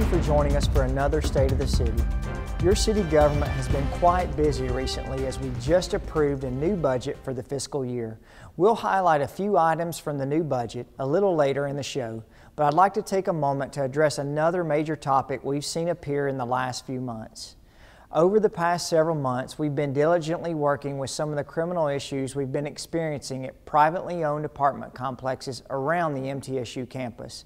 for joining us for another State of the City. Your city government has been quite busy recently as we just approved a new budget for the fiscal year. We'll highlight a few items from the new budget a little later in the show, but I'd like to take a moment to address another major topic we've seen appear in the last few months. Over the past several months, we've been diligently working with some of the criminal issues we've been experiencing at privately owned apartment complexes around the MTSU campus.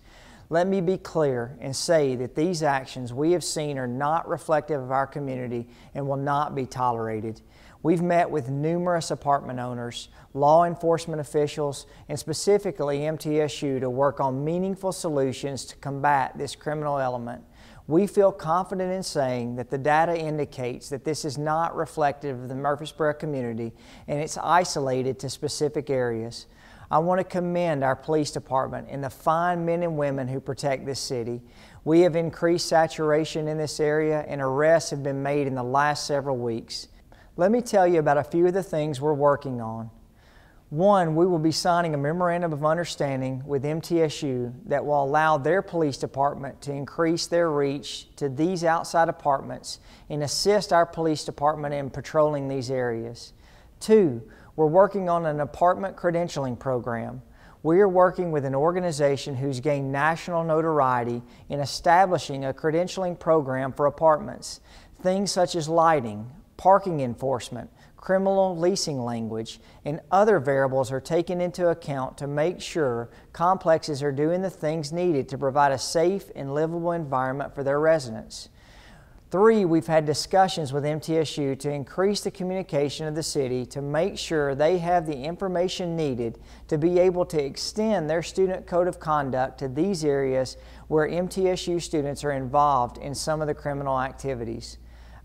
Let me be clear and say that these actions we have seen are not reflective of our community and will not be tolerated. We've met with numerous apartment owners, law enforcement officials, and specifically MTSU to work on meaningful solutions to combat this criminal element. We feel confident in saying that the data indicates that this is not reflective of the Murfreesboro community and it's isolated to specific areas. I want to commend our police department and the fine men and women who protect this city. We have increased saturation in this area and arrests have been made in the last several weeks. Let me tell you about a few of the things we're working on. One, we will be signing a memorandum of understanding with MTSU that will allow their police department to increase their reach to these outside apartments and assist our police department in patrolling these areas. Two, we're working on an apartment credentialing program. We are working with an organization who's gained national notoriety in establishing a credentialing program for apartments. Things such as lighting, parking enforcement, criminal leasing language, and other variables are taken into account to make sure complexes are doing the things needed to provide a safe and livable environment for their residents. Three, we've had discussions with MTSU to increase the communication of the city to make sure they have the information needed to be able to extend their student code of conduct to these areas where MTSU students are involved in some of the criminal activities.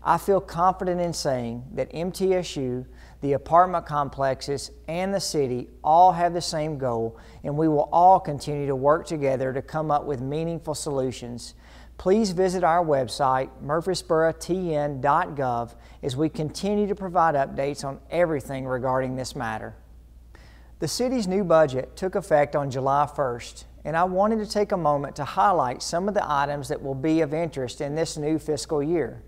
I feel confident in saying that MTSU, the apartment complexes, and the city all have the same goal, and we will all continue to work together to come up with meaningful solutions. Please visit our website, murfreesborotn.gov, as we continue to provide updates on everything regarding this matter. The city's new budget took effect on July 1st, and I wanted to take a moment to highlight some of the items that will be of interest in this new fiscal year.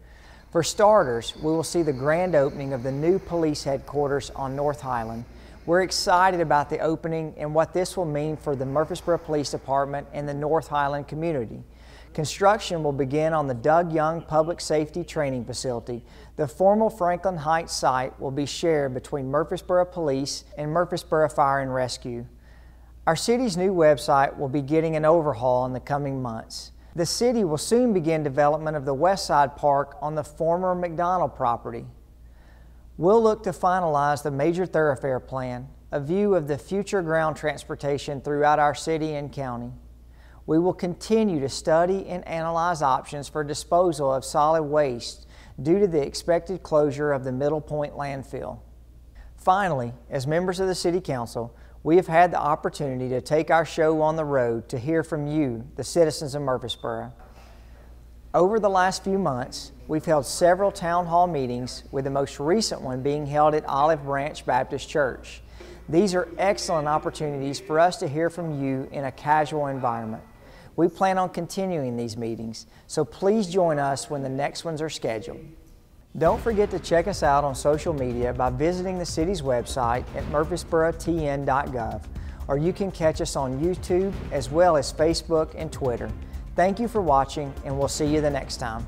For starters, we will see the grand opening of the new police headquarters on North Highland. We're excited about the opening and what this will mean for the Murfreesboro Police Department and the North Highland community. Construction will begin on the Doug Young Public Safety Training Facility. The former Franklin Heights site will be shared between Murfreesboro Police and Murfreesboro Fire and Rescue. Our city's new website will be getting an overhaul in the coming months. The city will soon begin development of the West Side Park on the former McDonald property. We'll look to finalize the major thoroughfare plan, a view of the future ground transportation throughout our city and county. We will continue to study and analyze options for disposal of solid waste due to the expected closure of the Middle Point landfill. Finally, as members of the City Council, we have had the opportunity to take our show on the road to hear from you, the citizens of Murfreesboro. Over the last few months, we've held several town hall meetings, with the most recent one being held at Olive Branch Baptist Church. These are excellent opportunities for us to hear from you in a casual environment. We plan on continuing these meetings, so please join us when the next ones are scheduled. Don't forget to check us out on social media by visiting the city's website at murfreesborotn.gov, or you can catch us on YouTube as well as Facebook and Twitter. Thank you for watching, and we'll see you the next time.